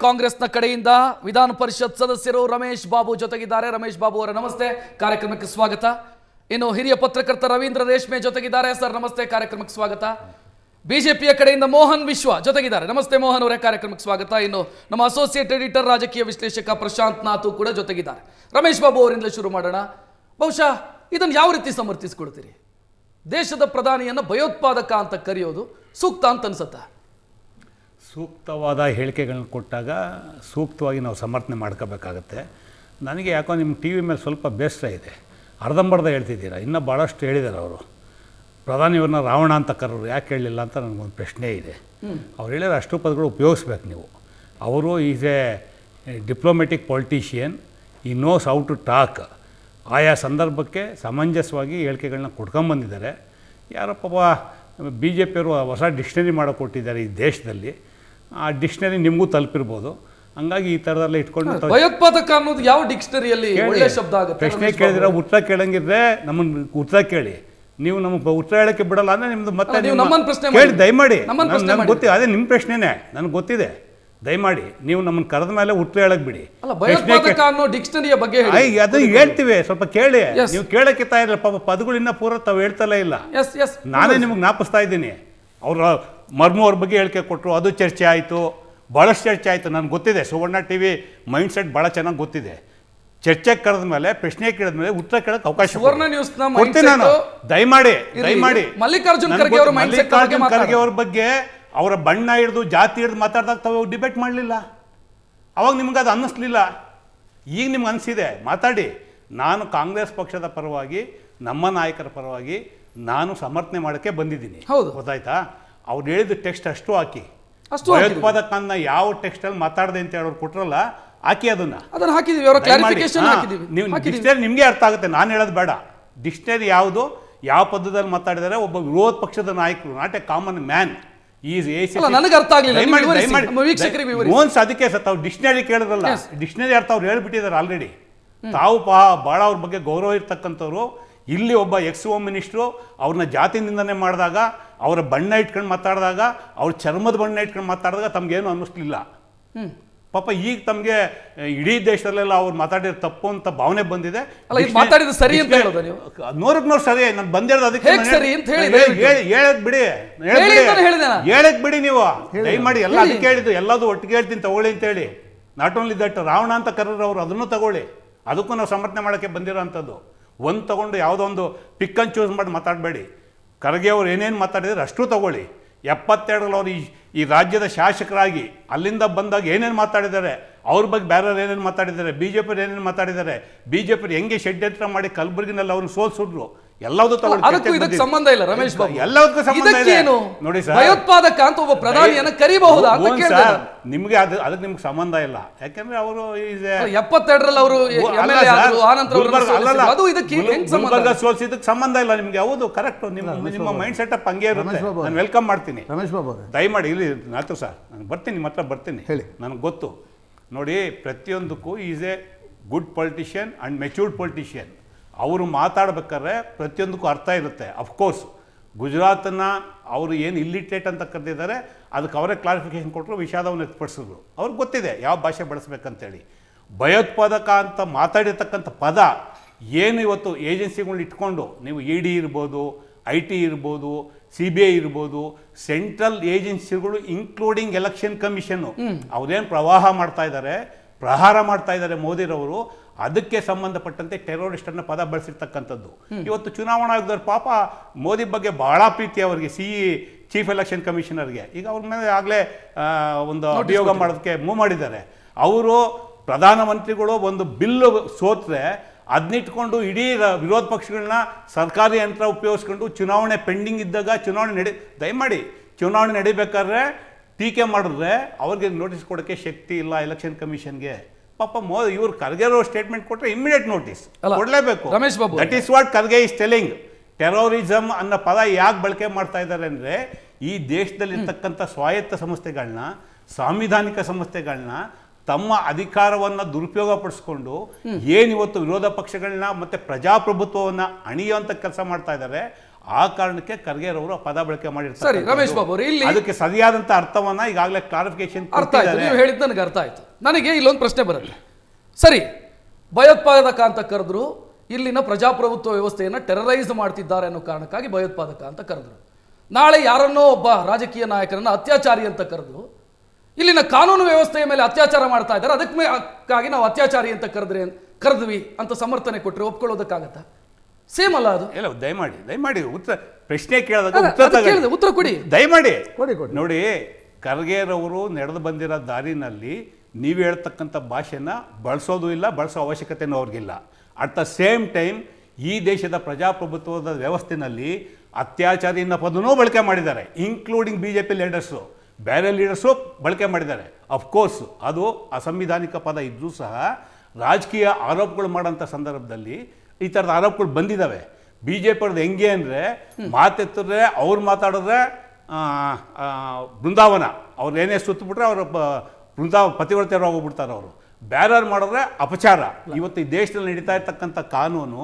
ಕಾಂಗ್ರೆಸ್ನ ಕಡೆಯಿಂದ ವಿಧಾನ ಪರಿಷತ್ ಸದಸ್ಯರು ರಮೇಶ್ ಬಾಬು ಜೊತೆಗಿದ್ದಾರೆ. ರಮೇಶ್ ಬಾಬು ಅವರ ನಮಸ್ತೆ, ಕಾರ್ಯಕ್ರಮಕ್ಕೆ ಸ್ವಾಗತ. ಇನ್ನು ಹಿರಿಯ ಪತ್ರಕರ್ತ ರವೀಂದ್ರ ರೇಷ್ಮೆ ಜೊತೆಗಿದ್ದಾರೆ. ಸರ್ ನಮಸ್ತೆ, ಕಾರ್ಯಕ್ರಮಕ್ಕೆ ಸ್ವಾಗತ. ಬಿಜೆಪಿಯ ಕಡೆಯಿಂದ ಮೋಹನ್ ವಿಶ್ವ ಜೊತೆಗಿದ್ದಾರೆ. ನಮಸ್ತೆ ಮೋಹನ್ ಅವರೇ, ಕಾರ್ಯಕ್ರಮಕ್ಕೆ ಸ್ವಾಗತ. ಇನ್ನು ನಮ್ಮ ಅಸೋಸಿಯೇಟ್ ಎಡಿಟರ್ ರಾಜಕೀಯ ವಿಶ್ಲೇಷಕ ಪ್ರಶಾಂತ್ ನಾಥು ಕೂಡ ಜೊತೆಗಿದ್ದಾರೆ. ರಮೇಶ್ ಬಾಬು ಅವರಿಂದ ಶುರು ಮಾಡೋಣ. ಬಹುಶಃ ಇದನ್ನು ಯಾವ ರೀತಿ ಸಮರ್ಥಿಸಿಕೊಳ್ತೀರಿ? ದೇಶದ ಪ್ರಧಾನಿಯನ್ನು ಭಯೋತ್ಪಾದಕ ಅಂತ ಕರೆಯೋದು ಸೂಕ್ತ ಅಂತ ಅನ್ಸುತ್ತಾ? ಸೂಕ್ತವಾದ ಹೇಳಿಕೆಗಳನ್ನ ಕೊಟ್ಟಾಗ ಸೂಕ್ತವಾಗಿ ನಾವು ಸಮರ್ಥನೆ ಮಾಡ್ಕೋಬೇಕಾಗತ್ತೆ. ನನಗೆ ಯಾಕೋ ನಿಮ್ಮ ಟಿ ವಿ ಮೇಲೆ ಸ್ವಲ್ಪ ಬೇಸರ ಇದೆ. ಅರ್ಧಂಬರ್ಧ ಹೇಳ್ತಿದ್ದೀರಾ, ಇನ್ನೂ ಭಾಳಷ್ಟು ಹೇಳಿದ್ದಾರೆ ಅವರು. ಪ್ರಧಾನಿಯವ್ರನ್ನ ರಾವಣ ಅಂತ ಕರೋರು ಯಾಕೆ ಹೇಳಲಿಲ್ಲ ಅಂತ ನನಗೊಂದು ಪ್ರಶ್ನೆ ಇದೆ. ಅವ್ರು ಹೇಳಿರೋ ಅಷ್ಟು ಪದಗಳು ಉಪಯೋಗಿಸ್ಬೇಕು ನೀವು. ಅವರು ಈಸ್ ಎ ಡಿಪ್ಲೊಮೆಟಿಕ್ ಪೊಲಿಟಿಷಿಯನ್, ಈ ನೋಸ್ ಹೌ ಟು ಟಾಕ್. ಆಯಾ ಸಂದರ್ಭಕ್ಕೆ ಸಮಂಜಸವಾಗಿ ಹೇಳಿಕೆಗಳನ್ನ ಕೊಟ್ಕೊಂಬಂದಿದ್ದಾರೆ. ಯಾರಪ್ಪ ಬಿ ಜೆ ಪಿಯವರು ಹೊಸ ಡಿಕ್ಷನರಿ ಕೊಟ್ಟಿದ್ದಾರೆ ಈ ದೇಶದಲ್ಲಿ. ಆ ಡಿಕ್ಷನರಿ ನಿಮಗೂ ತಲುಪಿರ್ಬೋದು. ಹಂಗಾಗಿ ಈ ಥರದೆಲ್ಲ ಇಟ್ಕೊಂಡು ಭಯೋತ್ಪಾದಕ ಅನ್ನೋದು ಯಾವ ಡಿಕ್ಷನರಿಯಲ್ಲಿ ಒಳ್ಳೆ ಶಬ್ದ ಆಗುತ್ತೆ? ಪ್ರಶ್ನೆ ಕೇಳಿದ್ರೆ ಉತ್ತರ ಕೇಳಂಗಿದ್ರೆ ನಮ್ಮನ್ನು ಉತ್ತರ ಕೇಳಿ. ನೀವು ನಮಗೆ ಉತ್ತರ ಹೇಳೋಕ್ಕೆ ಬಿಡಲ್ಲ ಅಂದರೆ ನಿಮ್ಮದು ಮತ್ತೆ ಕೇಳಿ ದಯಮಾಡಿ. ನನಗೆ ಗೊತ್ತಿದೆ, ಅದೇ ನಿಮ್ಮ ಪ್ರಶ್ನೆನೇ ನನಗೆ ಗೊತ್ತಿದೆ. ದಯಮಾಡಿ ನೀವು ನಮ್ಮನ್ನು ಕರೆದ ಮೇಲೆ ಉತ್ತರ ಹೇಳಕ್ ಬಿಡಿ. ಡಿಕ್ಷನರಿಯ ಬಗ್ಗೆ ಅದನ್ನ ಹೇಳ್ತೀವಿ, ಸ್ವಲ್ಪ ಕೇಳಿ. ನೀವು ಕೇಳಕ್ಕೆ ತಯಾರಿಲ್ಲ. ಪಾಪ ಪದಗಳಿನ್ನ ಪೂರ ತಾವು ಹೇಳ್ತಲೇ ಇಲ್ಲ. ನಾನೇ ನಿಮಗೆ ಜ್ಞಾಪಿಸ್ತಾ ಇದ್ದೀನಿ. ಅವರ ಮರ್ಮು ಅವ್ರ ಬಗ್ಗೆ ಹೇಳಿಕೆ ಕೊಟ್ಟರು, ಅದು ಚರ್ಚೆ ಆಯಿತು, ಭಾಳಷ್ಟು ಚರ್ಚೆ ಆಯಿತು. ನನಗೆ ಗೊತ್ತಿದೆ, ಸುವರ್ಣ ಟಿ ವಿ ಮೈಂಡ್ ಸೆಟ್ ಭಾಳ ಚೆನ್ನಾಗಿ ಗೊತ್ತಿದೆ. ಚರ್ಚೆಗೆ ಕರೆದ ಮೇಲೆ, ಪ್ರಶ್ನೆ ಕೇಳಿದ ಮೇಲೆ ಉತ್ತರ ಕೇಳಕ್ಕೆ ಅವಕಾಶ ಕೊಡ್ತೀನಿ ನಾನು. ದಯಮಾಡಿ ಮಲ್ಲಿಕಾರ್ಜುನ್ ಖರ್ಗೆ ಅವ್ರ ಬಗ್ಗೆ ಅವರ ಬಣ್ಣ ಹಿಡಿದು ಜಾತಿ ಹಿಡಿದು ಮಾತಾಡಿದಾಗ ತಾವು ಡಿಬೇಟ್ ಮಾಡಲಿಲ್ಲ. ಅವಾಗ ನಿಮ್ಗೆ ಅದು ಅನ್ನಿಸ್ಲಿಲ್ಲ. ಈಗ ನಿಮ್ಗೆ ಅನಿಸಿದೆ, ಮಾತಾಡಿ. ನಾನು ಕಾಂಗ್ರೆಸ್ ಪಕ್ಷದ ಪರವಾಗಿ, ನಮ್ಮ ನಾಯಕರ ಪರವಾಗಿ ನಾನು ಸಮರ್ಥನೆ ಮಾಡೋಕ್ಕೆ ಬಂದಿದ್ದೀನಿ. ಗೊತ್ತಾಯ್ತಾ? ಅವ್ರು ಹೇಳಿದ ಟೆಕ್ಸ್ಟ್ ಅಷ್ಟು ಹಾಕಿ. ಭಯೋತ್ಪಾದಕನ್ನ ಯಾವ ಟೆಕ್ಸ್ಟಲ್ಲಿ ಮಾತಾಡದೆ ಅಂತ ಹೇಳೋರು ಕೊಟ್ರಲ್ಲ, ಹಾಕಿ ಅದನ್ನು ನೀವು ಡಿಕ್ಷನರಿ ನಿಮಗೆ ಅರ್ಥ ಆಗುತ್ತೆ. ನಾನು ಹೇಳೋದು ಬೇಡ. ಡಿಕ್ಷನರಿ ಯಾವುದು, ಯಾವ ಪದದಲ್ಲಿ ಮಾತಾಡಿದರೆ ಒಬ್ಬ ವಿರೋಧ ಪಕ್ಷದ ನಾಯಕರು, ನಾಟ್ ಎ ಕಾಮನ್ ಮ್ಯಾನ್. ಅದಕ್ಕೆ ಸರ್ ತಾವು ಡಿಕ್ಷನರಿ ಕೇಳಿದ್ರಲ್ಲ, ಡಿಕ್ಷನರಿ ಅರ್ಥ ಅವ್ರು ಹೇಳ್ಬಿಟ್ಟಿದ್ದಾರೆ ಆಲ್ರೆಡಿ. ತಾವು ಭಾಳ ಅವ್ರ ಬಗ್ಗೆ ಗೌರವ ಇರ್ತಕ್ಕಂಥವ್ರು. ಇಲ್ಲಿ ಒಬ್ಬ ಎಕ್ಸ್ ಹೋಮ್ ಮಿನಿಸ್ಟ್ರು ಅವ್ರನ್ನ ಜಾತಿ ನಿಂದನೆ ಮಾಡಿದಾಗ, ಅವರ ಬಣ್ಣ ಇಟ್ಕೊಂಡು ಮಾತಾಡಿದಾಗ, ಅವ್ರ ಚರ್ಮದ ಬಣ್ಣ ಇಟ್ಕೊಂಡು ಮಾತಾಡಿದಾಗ ತಮ್ಗೇನು ಅನ್ನಿಸ್ಲಿಲ್ಲ. ಪಾಪ ಈಗ ತಮಗೆ ಇಡೀ ದೇಶದಲ್ಲೆಲ್ಲ ಅವ್ರು ಮಾತಾಡಿರೋ ತಪ್ಪು ಅಂತ ಭಾವನೆ ಬಂದಿದೆ. ನೂರಕ್ಕೆ ನೂರು ಸರಿ. ನಾನು ಬಂದಿರೋದು ಅದಕ್ಕೆ ಹೇಳಕ್ ಬಿಡಿ, ಹೇಳಕ್ ಬಿಡಿ. ನೀವು ದಯಮಾಡಿ ಎಲ್ಲ ಅದಕ್ಕೆ ಹೇಳಿದ್ದು, ಎಲ್ಲದೂ ಒಟ್ಟಿಗೆ ಹೇಳ್ತೀನಿ ತಗೊಳ್ಳಿ ಅಂತ ಹೇಳಿ. ನಾಟ್ ಓನ್ಲಿ ದಟ್, ರಾವಣ ಅಂತ ಕರೆದ್ರು ಅವರು, ಅದನ್ನು ತಗೊಳ್ಳಿ. ಅದಕ್ಕೂ ನಾವು ಸಮರ್ಥನೆ ಮಾಡೋಕ್ಕೆ ಬಂದಿರೋ ಅಂಥದ್ದು. ಒಂದು ತಗೊಂಡು ಯಾವುದೋ ಒಂದು ಪಿಕ್ ಆ್ಯಂಡ್ ಚೂಸ್ ಮಾಡಿ ಮಾತಾಡಬೇಡಿ. ಖರ್ಗೆ ಅವ್ರು ಏನೇನು ಮಾತಾಡಿದ್ರೆ ಅಷ್ಟು ತಗೊಳ್ಳಿ. 72ರಲ್ಲಿ ಅವ್ರು ಈ ರಾಜ್ಯದ ಶಾಸಕರಾಗಿ ಅಲ್ಲಿಂದ ಬಂದಾಗ ಏನೇನು ಮಾತಾಡಿದ್ದಾರೆ, ಅವ್ರ ಬಗ್ಗೆ ಬೇರೆಯವ್ರು ಏನೇನು ಮಾತಾಡಿದ್ದಾರೆ, ಬಿ ಜೆ ಪಿಯವ್ರು ಏನೇನು ಮಾತಾಡಿದ್ದಾರೆ, ಬಿ ಜೆ ಪಿ ಹೆಂಗೆ ಷಡ್ಯಂತ್ರ ಮಾಡಿ ಕಲಬುರಗಿನಲ್ಲಿ ಅವ್ರನ್ನ ಸೋಲ್ಸಿದ್ರು, ಎಲ್ಲದೂ ತಗೊಳ್ಳಿ. ಸಂಬಂಧ ಇಲ್ಲ ರಮೇಶ್ ಬಾಬು, ಎಲ್ಲದಕ್ಕೂ ಸಂಬಂಧ ಇದೆ. ನೋಡಿ ಸರ್, ಭಯೋತ್ಪಾದಕ ಅಂತ ಒಬ್ಬ ಪ್ರಧಾನಿಯನ್ನು ಕರಿಬಹುದಾ? ನಿಮ್ಗೆ ಅದಕ್ಕೆ ನಿಮ್ಗೆ ಸಂಬಂಧ ಇಲ್ಲ. ಯಾಕಂದ್ರೆ ಅವರು 72ರಲ್ಲಿ ಅವರು ಗುಲ್ಬರ್ಗ ಸೋಲ್ಸಿದ್ದಕ್ಕೆ ಸಂಬಂಧ ಇಲ್ಲ ನಿಮ್ಗೆ. ಹೌದು, ಕರೆಕ್ಟ್. ನಿಮ್ಮ ಮೈಂಡ್ ಸೆಟಪ್ ಹಂಗೆ ಇರುತ್ತೆ. ನಾನು ವೆಲ್ಕಮ್ ಮಾಡ್ತೀನಿ. ರಮೇಶ್ ಬಾಬು ದಯಮಾಡಿ ಇಲ್ಲಿ ನಾತು ಸರ್, ನಾನು ಬರ್ತೀನಿ, ನಿಮ್ಮ ಹತ್ರ ಬರ್ತೀನಿ. ಹೇಳಿ, ನನಗೆ ಗೊತ್ತು. ನೋಡಿ, ಪ್ರತಿಯೊಂದಕ್ಕೂ is A good politician and matured politician. ಅವರು ಮಾತಾಡ್ಬೇಕಾದ್ರೆ ಪ್ರತಿಯೊಂದಕ್ಕೂ ಅರ್ಥ ಇರುತ್ತೆ. ಅಫ್ಕೋರ್ಸ್ ಗುಜರಾತನ್ನು ಅವರು ಏನು ಇಲ್ಲಿಟ್ರೇಟ್ ಅಂತ ಕರೆದಿದ್ದಾರೆ, ಅದಕ್ಕೆ ಅವರೇ ಕ್ಲಾರಿಫಿಕೇಶನ್ ಕೊಟ್ಟರು, ವಿಷಾದವನ್ನು ವ್ಯಕ್ತಪಡಿಸಿದ್ರು. ಅವ್ರಿಗೆ ಗೊತ್ತಿದೆ ಯಾವ ಭಾಷೆ ಬಳಸ್ಬೇಕಂತೇಳಿ. ಭಯೋತ್ಪಾದಕ ಅಂತ ಮಾತಾಡಿರ್ತಕ್ಕಂಥ ಪದ ಏನು ಇವತ್ತು ಏಜೆನ್ಸಿಗಳನ್ನ ಇಟ್ಕೊಂಡು, ನೀವು ಇ ಡಿ ಇರ್ಬೋದು, ಐ ಟಿ ಇರ್ಬೋದು, CBI ಇರ್ಬೋದು, ಸೆಂಟ್ರಲ್ ಏಜೆನ್ಸಿಗಳು ಇನ್ಕ್ಲೂಡಿಂಗ್ ಎಲೆಕ್ಷನ್ ಕಮಿಷನ್ನು, ಅವ್ರೇನು ಪ್ರವಾಹ ಮಾಡ್ತಾ ಇದ್ದಾರೆ, ಪ್ರಹಾರ ಮಾಡ್ತಾ ಇದ್ದಾರೆ ಮೋದಿರವರು, ಅದಕ್ಕೆ ಸಂಬಂಧಪಟ್ಟಂತೆ ಟೆರರಿಸ್ಟ್ ಅನ್ನೋ ಪದ ಬಳಸಿರ್ತಕ್ಕಂಥದ್ದು. ಇವತ್ತು ಚುನಾವಣಾ ಆಯೋಗದವ್ರು ಪಾಪ ಮೋದಿ ಬಗ್ಗೆ ಬಹಳ ಪ್ರೀತಿ ಅವರಿಗೆ, ಚೀಫ್ ಎಲೆಕ್ಷನ್ ಕಮಿಷನರ್ಗೆ. ಈಗ ಅವ್ರ ಮೇಲೆ ಆಗಲೇ ಒಂದು ಅಭಿಯೋಗ ಮಾಡೋದಕ್ಕೆ ಮೂವ್ ಮಾಡಿದ್ದಾರೆ. ಅವರು ಪ್ರಧಾನಮಂತ್ರಿಗಳು ಒಂದು ಬಿಲ್ಲು ಸೋತ್ರೆ ಅದನ್ನಿಟ್ಕೊಂಡು ಇಡೀ ವಿರೋಧ ಪಕ್ಷಗಳನ್ನ ಸರ್ಕಾರಿ ಯಂತ್ರ ಉಪಯೋಗಿಸ್ಕೊಂಡು ಚುನಾವಣೆ ಪೆಂಡಿಂಗ್ ಇದ್ದಾಗ ದಯಮಾಡಿ ಚುನಾವಣೆ ನಡಿಬೇಕಾದ್ರೆ ಟೀಕೆ ಮಾಡಿದ್ರೆ ಅವ್ರಿಗೆ ನೋಟಿಸ್ ಕೊಡೋಕ್ಕೆ ಶಕ್ತಿ ಇಲ್ಲ ಎಲೆಕ್ಷನ್ ಕಮಿಷನ್ಗೆ. ಪಾಪ ಇವ್ರು ಖರ್ಗೆ ಸ್ಟೇಟ್ಮೆಂಟ್ ಕೊಟ್ಟರೆ ಇಮಿಡಿಯೇಟ್ ನೋಟಿಸ್ ಕೊಡಲೇಬೇಕು. That is what Kharge is telling. Terrorism ಅನ್ನೋ ಪದ ಯಾಕೆ ಬಳಕೆ ಮಾಡ್ತಾ ಇದ್ದಾರೆ ಅಂದರೆ, ಈ ದೇಶದಲ್ಲಿರ್ತಕ್ಕಂಥ ಸ್ವಾಯತ್ತ ಸಂಸ್ಥೆಗಳನ್ನ, ಸಾಂವಿಧಾನಿಕ ಸಂಸ್ಥೆಗಳನ್ನ ತಮ್ಮ ಅಧಿಕಾರವನ್ನು ದುರುಪಯೋಗ ಪಡಿಸ್ಕೊಂಡು ಏನಿವತ್ತು ವಿರೋಧ ಪಕ್ಷಗಳನ್ನ ಮತ್ತು ಪ್ರಜಾಪ್ರಭುತ್ವವನ್ನು ಅಣಿಯುವಂಥ ಕೆಲಸ ಮಾಡ್ತಾ ಇದ್ದಾರೆ, ಆ ಕಾರಣಕ್ಕೆ ಖರ್ಗೆರವರು ಆ ಪದ ಬಳಕೆ ಸರಿ ಮಾಡಿರ್ತಾರೆ. ರಮೇಶ್ ಬಾಬು ಅವರು ಇಲ್ಲಿ ಅದಕ್ಕೆ ಸರಿಯಾದಂಥ ಅರ್ಥವನ್ನ ಈಗಾಗಲೇ ಕ್ಲಾರಿಫಿಕೇಶನ್ ಅರ್ಥ ಆಯ್ತು, ನೀವು ಹೇಳಿದ್ದು ನನಗೆ ಅರ್ಥ ಆಯ್ತು. ನನಗೆ ಇಲ್ಲೊಂದು ಪ್ರಶ್ನೆ ಬರುತ್ತೆ. ಸರಿ, ಭಯೋತ್ಪಾದಕ ಅಂತ ಕರೆದ್ರು, ಇಲ್ಲಿನ ಪ್ರಜಾಪ್ರಭುತ್ವ ವ್ಯವಸ್ಥೆಯನ್ನು ಟೆರರೈಸ್ ಮಾಡ್ತಿದ್ದಾರೆ ಅನ್ನೋ ಕಾರಣಕ್ಕಾಗಿ ಭಯೋತ್ಪಾದಕ ಅಂತ ಕರೆದ್ರು. ನಾಳೆ ಯಾರನ್ನೋ ಒಬ್ಬ ರಾಜಕೀಯ ನಾಯಕರನ್ನ ಅತ್ಯಾಚಾರಿ ಅಂತ ಕರೆದು ಇಲ್ಲಿನ ಕಾನೂನು ವ್ಯವಸ್ಥೆಯ ಮೇಲೆ ಅತ್ಯಾಚಾರ ಮಾಡ್ತಾ ಇದ್ದಾರೆ, ಅದಕ್ಕಾಗಿ ನಾವು ಅತ್ಯಾಚಾರಿ ಅಂತ ಕರೆದ್ವಿ ಅಂತ ಸಮರ್ಥನೆ ಕೊಟ್ಟರೆ ಒಪ್ಕೊಳ್ಳೋದಕ್ಕಾಗತ್ತಾ? ಸೇಮ್ ಅಲ್ಲ ಅದು? ಇಲ್ಲ, ದಯಮಾಡಿ ಉತ್ತರ ಪ್ರಶ್ನೆ ಕೇಳಿದಾಗ ಉತ್ತರ ಕೊಡಿ, ದಯಮಾಡಿ ನೋಡಿ. ಖರ್ಗೆರವರು ನಡೆದು ಬಂದಿರೋ ದಾರಿನಲ್ಲಿ ನೀವು ಹೇಳ್ತಕ್ಕಂಥ ಭಾಷೆನ ಬಳಸೋದು ಇಲ್ಲ, ಬಳಸೋ ಅವಶ್ಯಕತೆನೂ ಅವ್ರಿಗಿಲ್ಲ. ಅಟ್ ದ ಸೇಮ್ ಟೈಮ್ ಈ ದೇಶದ ಪ್ರಜಾಪ್ರಭುತ್ವದ ವ್ಯವಸ್ಥೆಯಲ್ಲಿ ಅತ್ಯಾಚಾರಿ ಅನ್ನೋ ಪದನೂ ಬಳಕೆ ಮಾಡಿದ್ದಾರೆ, ಇನ್ಕ್ಲೂಡಿಂಗ್ BJP ಲೀಡರ್ಸು, ಬೇರೆ ಲೀಡರ್ಸು ಬಳಕೆ ಮಾಡಿದ್ದಾರೆ. ಅಫ್ಕೋರ್ಸ್ ಅದು ಅಸಂವಿಧಾನಿಕ ಪದ ಇದ್ದರೂ ಸಹ ರಾಜಕೀಯ ಆರೋಪಗಳು ಮಾಡೋಂಥ ಸಂದರ್ಭದಲ್ಲಿ ಈ ಥರದ ಆರೋಪಗಳು ಬಂದಿದ್ದಾವೆ. BJP ಅವ್ರದ್ದು ಹೆಂಗೆ ಅಂದರೆ ಮಾತೆತ್ತಿದ್ರೆ ಅವ್ರು ಮಾತಾಡಿದ್ರೆ ಬೃಂದಾವನ, ಅವ್ರು ಏನೇ ಸುತ್ತಬಿಟ್ರೆ ಅವರು ಪತಿವ್ರತೆಯರು ಹೋಗ್ಬಿಡ್ತಾರೆ. ಅವರು ಬೇರೆಯವ್ರು ಮಾಡಿದ್ರೆ ಅಪಚಾರ. ಇವತ್ತು ಈ ದೇಶದಲ್ಲಿ ನಡೀತಾ ಇರ್ತಕ್ಕಂಥ ಕಾನೂನು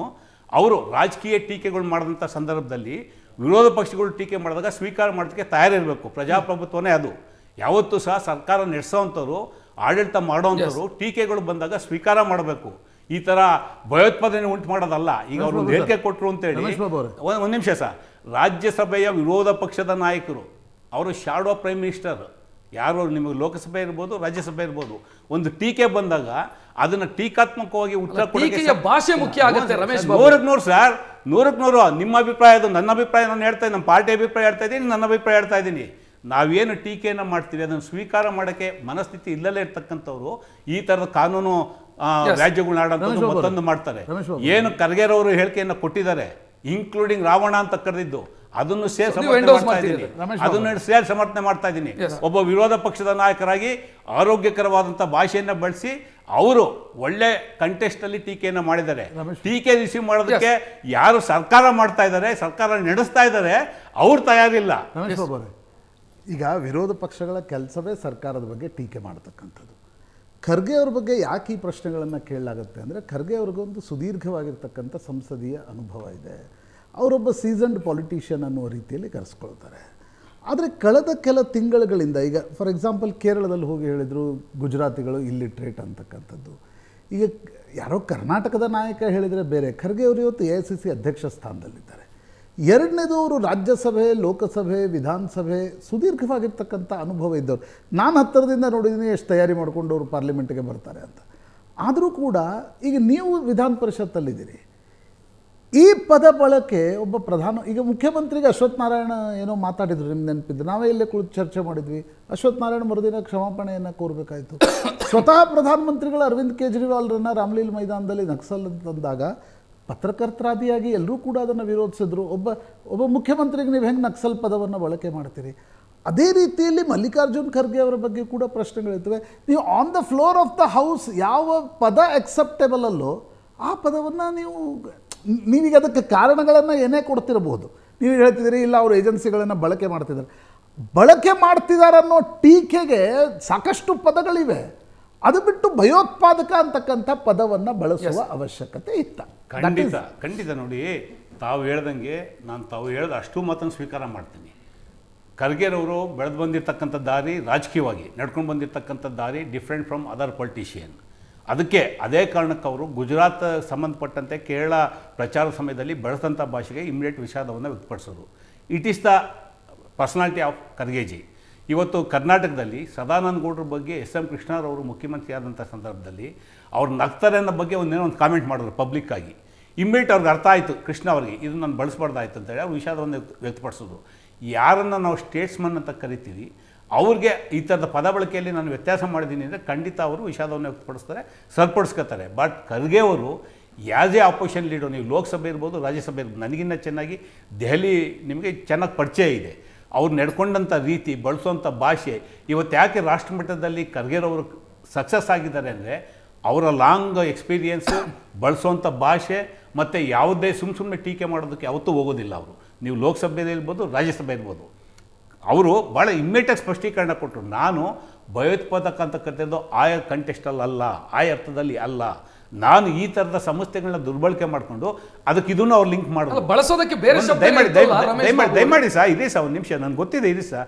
ಅವರು ರಾಜಕೀಯ ಟೀಕೆಗಳು ಮಾಡಿದಂಥ ಸಂದರ್ಭದಲ್ಲಿ ವಿರೋಧ ಪಕ್ಷಗಳು ಟೀಕೆ ಮಾಡಿದಾಗ ಸ್ವೀಕಾರ ಮಾಡೋದಕ್ಕೆ ತಯಾರಿರಬೇಕು. ಪ್ರಜಾಪ್ರಭುತ್ವನೇ ಅದು. ಯಾವತ್ತೂ ಸಹ ಸರ್ಕಾರ ನಡೆಸೋವಂಥವ್ರು, ಆಡಳಿತ ಮಾಡೋವಂಥವ್ರು ಟೀಕೆಗಳು ಬಂದಾಗ ಸ್ವೀಕಾರ ಮಾಡಬೇಕು. ಈ ಥರ ಭಯೋತ್ಪಾದನೆ ಉಂಟು ಮಾಡೋದಲ್ಲ. ಈಗ ಅವರು ಹೇಳಿಕೆ ಕೊಟ್ಟರು ಅಂತೇಳಿ ಒಂದು ನಿಮಿಷ ಸರ್, ರಾಜ್ಯಸಭೆಯ ವಿರೋಧ ಪಕ್ಷದ ನಾಯಕರು, ಅವರು ಶಾಡೋ ಪ್ರೈಮ್ ಮಿನಿಸ್ಟರ್, ಯಾರು ನಿಮಗೆ ಲೋಕಸಭೆ ಇರ್ಬೋದು, ರಾಜ್ಯಸಭೆ ಇರ್ಬೋದು, ಒಂದು ಟೀಕೆ ಬಂದಾಗ ಅದನ್ನ ಟೀಕಾತ್ಮಕವಾಗಿ ಉತ್ತರ ಕೊಡೋಕೆ ಭಾಷೆ ಮುಖ್ಯ ಆಗುತ್ತೆ ರಮೇಶ್ ಬಾಬು. 100% ಸರ್, 100% ನಿಮ್ಮ ಅಭಿಪ್ರಾಯ ಅದು, ನನ್ನ ಅಭಿಪ್ರಾಯ ನಾನು ಹೇಳ್ತಾ ಇದ್ದೀನಿ, ನಮ್ಮ ಪಾರ್ಟಿ ಅಭಿಪ್ರಾಯ ಹೇಳ್ತಾ ಇದ್ದೀನಿ, ನನ್ನ ಅಭಿಪ್ರಾಯ ಹೇಳ್ತಾ ಇದ್ದೀನಿ. ನಾವೇನು ಟೀಕೆಯನ್ನು ಮಾಡ್ತೀವಿ ಅದನ್ನು ಸ್ವೀಕಾರ ಮಾಡೋಕ್ಕೆ ಮನಸ್ಥಿತಿ ಇಲ್ಲಲ್ಲೇ ಇರ್ತಕ್ಕಂಥವ್ರು ಈ ಥರದ ಕಾನೂನು ರಾಜ್ಯಗಳನ್ನ ಆಡೋಂಥದ್ದು ಮತ್ತೊಂದು ಮಾಡ್ತಾರೆ. ಏನು ಖರ್ಗೆರವರು ಹೇಳಿಕೆಯನ್ನು ಕೊಟ್ಟಿದ್ದಾರೆ, ಇನ್ಕ್ಲೂಡಿಂಗ್ ರಾವಣ ಅಂತ ಕರೆದಿದ್ದು, ಅದನ್ನು ಸಮರ್ಥನೆ ಮಾಡ್ತಾ ಇದ್ದೀನಿ. ಒಬ್ಬ ವಿರೋಧ ಪಕ್ಷದ ನಾಯಕರಾಗಿ ಆರೋಗ್ಯಕರವಾದಂಥ ಭಾಷೆಯನ್ನು ಬಳಸಿ ಅವರು ಒಳ್ಳೆ ಕಂಟೆಸ್ಟ್ ಅಲ್ಲಿ ಟೀಕೆಯನ್ನು ಮಾಡಿದ್ದಾರೆ. ಟೀಕೆ ರಿಸೀವ್ ಮಾಡೋದಕ್ಕೆ ಯಾರು ಸರ್ಕಾರ ಮಾಡ್ತಾ ಇದ್ದಾರೆ, ಸರ್ಕಾರ ನಡೆಸ್ತಾ ಇದ್ದಾರೆ, ಅವ್ರು ತಯಾರಿಲ್ಲ. ಈಗ ವಿರೋಧ ಪಕ್ಷಗಳ ಕೆಲಸವೇ ಸರ್ಕಾರದ ಬಗ್ಗೆ ಟೀಕೆ ಮಾಡತಕ್ಕಂಥದ್ದು. ಖರ್ಗೆ ಅವ್ರ ಬಗ್ಗೆ ಯಾಕೆ ಈ ಪ್ರಶ್ನೆಗಳನ್ನು ಕೇಳಲಾಗುತ್ತೆ ಅಂದರೆ, ಖರ್ಗೆ ಅವ್ರಿಗೊಂದು ಸುದೀರ್ಘವಾಗಿರ್ತಕ್ಕಂಥ ಸಂಸದೀಯ ಅನುಭವ ಇದೆ. ಅವರೊಬ್ಬ ಸೀಸನ್ಡ್ ಪಾಲಿಟಿಷಿಯನ್ ಅನ್ನುವ ರೀತಿಯಲ್ಲಿ ಕರೆಸ್ಕೊಳ್ತಾರೆ. ಆದರೆ ಕಳೆದ ಕೆಲ ತಿಂಗಳುಗಳಿಂದ, ಈಗ ಫಾರ್ ಎಕ್ಸಾಂಪಲ್ ಕೇರಳದಲ್ಲಿ ಹೋಗಿ ಹೇಳಿದರು ಗುಜರಾತಿಗಳು ಇಲ್ಲಿಟ್ರೇಟ್ ಅಂತಕ್ಕಂಥದ್ದು. ಈಗ ಯಾರೋ ಕರ್ನಾಟಕದ ನಾಯಕ ಹೇಳಿದರೆ ಬೇರೆ, ಖರ್ಗೆ ಅವರು ಇವತ್ತು AICC ಅಧ್ಯಕ್ಷ ಸ್ಥಾನದಲ್ಲಿದ್ದಾರೆ. ಎರಡನೇದು, ಅವರು ರಾಜ್ಯಸಭೆ, ಲೋಕಸಭೆ, ವಿಧಾನಸಭೆ ಸುದೀರ್ಘವಾಗಿರ್ತಕ್ಕಂಥ ಅನುಭವ ಇದ್ದವರು. ನಾನು ಹತ್ತಿರದಿಂದ ನೋಡಿದ್ದೀನಿ ಎಷ್ಟು ತಯಾರಿ ಮಾಡಿಕೊಂಡು ಅವರು ಪಾರ್ಲಿಮೆಂಟ್ಗೆ ಬರ್ತಾರೆ ಅಂತ. ಆದರೂ ಕೂಡ ಈಗ ನೀವು ವಿಧಾನ ಪರಿಷತ್ತಲ್ಲಿದ್ದೀರಿ, ಈ ಪದ ಬಳಕೆ ಒಬ್ಬ ಈಗ ಮುಖ್ಯಮಂತ್ರಿಗೆ ಅಶ್ವಥ್ ನಾರಾಯಣ ಏನೋ ಮಾತಾಡಿದ್ರು, ನಿಮ್ಗೆ ನೆನಪಿದ್ದು, ನಾವೇ ಇಲ್ಲೇ ಕುಳಿತು ಚರ್ಚೆ ಮಾಡಿದ್ವಿ. ಅಶ್ವಥ್ ನಾರಾಯಣ ಮರುದಿನ ಕ್ಷಮಾಪಣೆಯನ್ನು ಕೋರಬೇಕಾಯಿತು. ಸ್ವತಃ ಪ್ರಧಾನಮಂತ್ರಿಗಳು ಅರವಿಂದ್ ಕೇಜ್ರಿವಾಲ್ರನ್ನ ರಾಮಲೀಲ್ ಮೈದಾನದಲ್ಲಿ ನಕ್ಸಲ್ ತಂದಾಗ ಪತ್ರಕರ್ತರಾದಿಯಾಗಿ ಎಲ್ಲರೂ ಕೂಡ ಅದನ್ನು ವಿರೋಧಿಸಿದ್ರು. ಒಬ್ಬ ಮುಖ್ಯಮಂತ್ರಿಗೆ ನೀವು ಹೆಂಗೆ ನಕ್ಸಲ್ ಪದವನ್ನು ಬಳಕೆ ಮಾಡ್ತೀರಿ? ಅದೇ ರೀತಿಯಲ್ಲಿ ಮಲ್ಲಿಕಾರ್ಜುನ್ ಖರ್ಗೆ ಅವರ ಬಗ್ಗೆ ಕೂಡ ಪ್ರಶ್ನೆಗಳಿರ್ತವೆ. ನೀವು on the floor of the house ಯಾವ ಪದ ಅಕ್ಸೆಪ್ಟೇಬಲ್ ಅಲ್ಲೋ ಆ ಪದವನ್ನು ನೀವೀಗ ಅದಕ್ಕೆ ಕಾರಣಗಳನ್ನು ಏನೇ ಕೊಡ್ತಿರಬಹುದು. ನೀವು ಹೇಳ್ತಿದ್ದೀರಿ ಇಲ್ಲ ಅವರು ಏಜೆನ್ಸಿಗಳನ್ನು ಬಳಕೆ ಮಾಡ್ತಿದ್ದಾರೆ ಅನ್ನೋ ಟೀಕೆಗೆ ಸಾಕಷ್ಟು ಪದಗಳಿವೆ. ಅದು ಬಿಟ್ಟು ಭಯೋತ್ಪಾದಕ ಅಂತಕ್ಕಂಥ ಪದವನ್ನು ಬಳಸುವ ಅವಶ್ಯಕತೆ ಇತ್ತ. ಖಂಡಿತ ನೋಡಿ, ತಾವು ಹೇಳ್ದಂಗೆ ತಾವು ಹೇಳ್ದ ಅಷ್ಟು ಮಾತನ್ನು ಸ್ವೀಕಾರ ಮಾಡ್ತೀನಿ. ಖರ್ಗೆರವರು ಬೆಳೆದು ಬಂದಿರತಕ್ಕಂಥ ದಾರಿ, ರಾಜಕೀಯವಾಗಿ ನಡ್ಕೊಂಡು ಬಂದಿರತಕ್ಕಂಥ ದಾರಿ ಡಿಫ್ರೆಂಟ್ ಫ್ರಮ್ ಅದರ್ ಪೊಲಿಟಿಷಿಯನ್. ಅದೇ ಕಾರಣಕ್ಕೆ ಅವರು ಗುಜರಾತ್ ಸಂಬಂಧಪಟ್ಟಂತೆ ಕೇರಳ ಪ್ರಚಾರ ಸಮಯದಲ್ಲಿ ಬಳಸಿದಂಥ ಭಾಷೆಗೆ immediate ವಿಷಾದವನ್ನು ವ್ಯಕ್ತಪಡಿಸೋದು. It is the personality of Kharge ji. ಇವತ್ತು ಕರ್ನಾಟಕದಲ್ಲಿ ಸದಾನಂದ ಗೌಡ್ರ ಬಗ್ಗೆ SM ಕೃಷ್ಣರವರು ಮುಖ್ಯಮಂತ್ರಿ ಆದಂಥ ಸಂದರ್ಭದಲ್ಲಿ ಅವ್ರು ನಗ್ತಾರೆ ಅನ್ನೋ ಬಗ್ಗೆ ಒಂದು ಕಾಮೆಂಟ್ ಮಾಡಿದ್ರು ಪಬ್ಲಿಕ್ಕಾಗಿ. ಇಮ್ಮಿಡಿಯೇಟ್ ಅವ್ರಿಗೆ ಅರ್ಥ ಆಯಿತು, ಕೃಷ್ಣ ಅವರಿಗೆ ಇದು ನಾನು ಬಳಸಬಾರ್ದಾಯ್ತು ಅಂತೇಳಿ ಅವ್ರು ವಿಷಾದವನ್ನು ವ್ಯಕ್ತಪಡಿಸೋದು. ಯಾರನ್ನು ನಾವು ಸ್ಟೇಟ್ಸ್ಮನ್ ಅಂತ ಕರಿತೀವಿ ಅವ್ರಿಗೆ ಈ ಥರದ ಪದ ಬಳಕೆಯಲ್ಲಿ ನಾನು ವ್ಯತ್ಯಾಸ ಮಾಡಿದ್ದೀನಿ ಅಂದರೆ ಖಂಡಿತ ಅವರು ವಿಷಾದವನ್ನು ವ್ಯಕ್ತಪಡಿಸ್ತಾರೆ, ಸರಿಪಡಿಸ್ಕೊತಾರೆ. ಬಟ್ ಖರ್ಗೆ ಅವರು ಆ್ಯಸ್ ಎ ಆಪೋಸಿಷನ್ ಲೀಡರ್, ನೀವು ಲೋಕಸಭೆ ಇರ್ಬೋದು, ರಾಜ್ಯಸಭೆ ಇರ್ಬೋದು, ನನಗಿನ್ನ ಚೆನ್ನಾಗಿ ದೆಹಲಿ ನಿಮಗೆ ಚೆನ್ನಾಗಿ ಪರಿಚಯ ಇದೆ. ಅವ್ರು ನಡ್ಕೊಂಡಂಥ ರೀತಿ, ಬಳಸುವಂಥ ಭಾಷೆ, ಇವತ್ತು ಯಾಕೆ ರಾಷ್ಟ್ರಮಟ್ಟದಲ್ಲಿ ಖರ್ಗೆರವರು ಸಕ್ಸಸ್ ಆಗಿದ್ದಾರೆ ಅಂದರೆ ಅವರ ಲಾಂಗ್ ಎಕ್ಸ್ಪೀರಿಯೆನ್ಸು, ಬಳಸುವಂಥ ಭಾಷೆ ಮತ್ತು ಯಾವುದೇ ಸುಮ್ಮನೆ ಟೀಕೆ ಮಾಡೋದಕ್ಕೆ ಯಾವತ್ತೂ ಹೋಗೋದಿಲ್ಲ ಅವರು. ನೀವು ಲೋಕಸಭೆಯಲ್ಲಿ ಇರ್ಬೋದು, ರಾಜ್ಯಸಭೆ ಇರ್ಬೋದು. ಅವರು ಭಾಳ ಇಮ್ಮಿಡಿಯೇಟಾಗಿ ಸ್ಪಷ್ಟೀಕರಣ ಕೊಟ್ಟರು. ನಾನು ಭಯೋತ್ಪಾದಕ ಅಂತ ಕರೆದಿದ್ದು ಆಯಾ ಕಂಟೆಸ್ಟಲ್ಲಿ ಅಲ್ಲ, ಆಯಾ ಅರ್ಥದಲ್ಲಿ ಅಲ್ಲ. ನಾನು ಈ ಥರದ ಸಂಸ್ಥೆಗಳನ್ನ ದುರ್ಬಳಕೆ ಮಾಡಿಕೊಂಡು ಅದಕ್ಕೆ ಇದನ್ನು ಅವ್ರು ಲಿಂಕ್ ಅಲ್ಲ, ಮಾಡೋದು. ಬಳಸೋದಕ್ಕೆ ಬೇರೆ ಶಬ್ದ ದಯಮಾಡಿ ಇರ್ತಲ್ಲ, ರಮೇಶ್ ಬಾಬು ದಯಮಾಡಿ ಸರ್, ಇರಿ ಸರ್ ಒಂದು ನಿಮಿಷ, ನನಗೆ ಗೊತ್ತಿದೆ, ಇರಿ ಸರ್.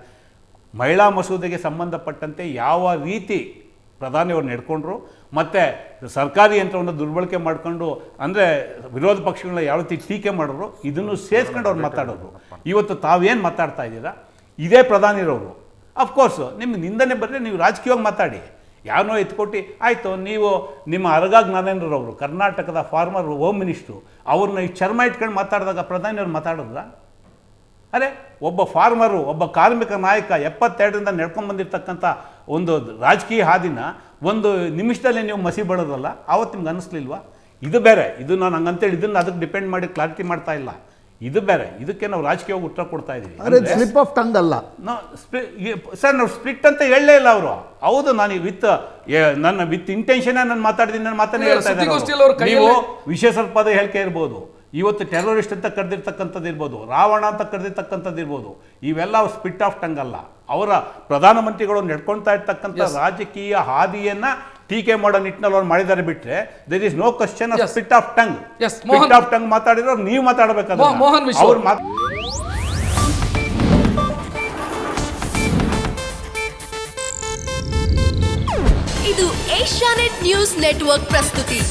ಮಹಿಳಾ ಮಸೂದೆಗೆ ಸಂಬಂಧಪಟ್ಟಂತೆ ಯಾವ ರೀತಿ ಪ್ರಧಾನಿಯವ್ರು ನಡ್ಕೊಂಡ್ರು, ಮತ್ತು ಸರ್ಕಾರಿ ಯಂತ್ರವನ್ನು ದುರ್ಬಳಕೆ ಮಾಡಿಕೊಂಡು ಅಂದರೆ ವಿರೋಧ ಪಕ್ಷಗಳನ್ನ ಯಾವ ರೀತಿ ಟೀಕೆ ಮಾಡಿದ್ರು, ಇದನ್ನು ಸೇರಿಸ್ಕೊಂಡು ಅವ್ರು ಮಾತಾಡೋರು. ಇವತ್ತು ತಾವೇನು ಮಾತಾಡ್ತಾ ಇದ್ದೀರಾ, ಇದೇ ಪ್ರಧಾನಿರವರು. ಅಫ್ಕೋರ್ಸ್ ನಿಮ್ಗೆ ನಿಂದನೆ ಬರಲಿ, ನೀವು ರಾಜಕೀಯವಾಗಿ ಮಾತಾಡಿ, ಯಾರನ್ನೋ ಎತ್ಕೊಟ್ಟು ಆಯಿತು. ನೀವು ನಿಮ್ಮ ಅರಗ ಜ್ಞಾನೇಂದ್ರರವರು ಕರ್ನಾಟಕದ ಫಾರ್ಮರ್ ಹೋಮ್ ಮಿನಿಸ್ಟ್ರು, ಅವ್ರನ್ನ ಈ ಚರ್ಮ ಇಟ್ಕೊಂಡು ಮಾತಾಡಿದಾಗ ಪ್ರಧಾನಿಯವ್ರು ಮಾತಾಡಿದ್ರ? ಅರೆ, ಒಬ್ಬ ಫಾರ್ಮರು, ಒಬ್ಬ ಕಾರ್ಮಿಕ ನಾಯಕ 72ರಿಂದ ನಡ್ಕೊಂಡು ಬಂದಿರತಕ್ಕಂಥ ಒಂದು ರಾಜಕೀಯ ಹಾದಿನ ಒಂದು ನಿಮಿಷದಲ್ಲೇ ನೀವು ಮಸಿ ಬಡೋದಲ್ಲ, ಆವತ್ತು ನಿಮ್ಗೆ ಅನ್ನಿಸ್ಲಿಲ್ವಾ? ಇದು ಬೇರೆ, ಇದು ನಾನು ಹಂಗಂತೇಳಿ ಇದನ್ನು ಅದಕ್ಕೆ ಡಿಪೆಂಡ್ ಮಾಡಿ ಕ್ಲಾರಿಟಿ ಮಾಡ್ತಾ ಇಲ್ಲ. ಇದು ಬೇರೆ, ಇದಕ್ಕೆ ನಾವು ರಾಜಕೀಯವಾಗಿ ಉತ್ತರ ಕೊಡ್ತಾ ಇದ್ದೀವಿ. ಸ್ಲಿಪ್ ಆಫ್ ಟಂಗ್ ಅಲ್ಲ ಸರ್, ನಾವು ಸ್ಪ್ಲಿಟ್ ಅಂತ ಹೇಳಲೇ ಇಲ್ಲ ಅವರು. ಹೌದು, ನಾನು ವಿತ್ ಇಂಟೆನ್ಷನ್ ನಾನು ಮಾತಾಡ್ತೀನಿ, ನಾನು ಮಾತನ್ನೇ ಹೇಳ್ತಾ ಇದ್ದಾರೆ. ನೀವು ವಿಷಯ ಸ್ವಲ್ಪದ ಹೇಳಿಕೆ ಇರ್ಬೋದು, ಇವತ್ತು ಟೆರರಿಸ್ಟ್ ಅಂತ ಕರೆದಿರ್ತಕ್ಕಂಥದ್ದು ಇರ್ಬೋದು, ರಾವಣ ಅಂತ ಕರೆದಿರ್ತಕ್ಕಂಥದ್ದು ಇರ್ಬೋದು, ಇವೆಲ್ಲ ಸ್ಪ್ಲಿಟ್ ಆಫ್ ಟಂಗ್ ಅಲ್ಲ. ಅವರ ಪ್ರಧಾನಮಂತ್ರಿಗಳು ನಡ್ಕೊಳ್ತಾ ಇರ್ತಕ್ಕಂಥ ರಾಜಕೀಯ ಹಾದಿಯನ್ನ ಟೀಕೆ ಮಾಡೋ ನಿಟ್ಟಿನಲ್ಲಿ ಅವ್ರು ಮಾಡಿದ್ದಾರೆ ಬಿಟ್ರೆ there is no question of split of tongue. Split of tongue ಮಾತಾಡಿರೋ ನೀವು ಮಾತಾಡಬೇಕಾದ್ರೆ ಮೋಹನ್ ವಿಶ್ವ ಅವ್ರು ಇದು ಏಷ್ಯಾನೆಟ್ ನ್ಯೂಸ್ ನೆಟ್ವರ್ಕ್ ಪ್ರಸ್ತುತಿ.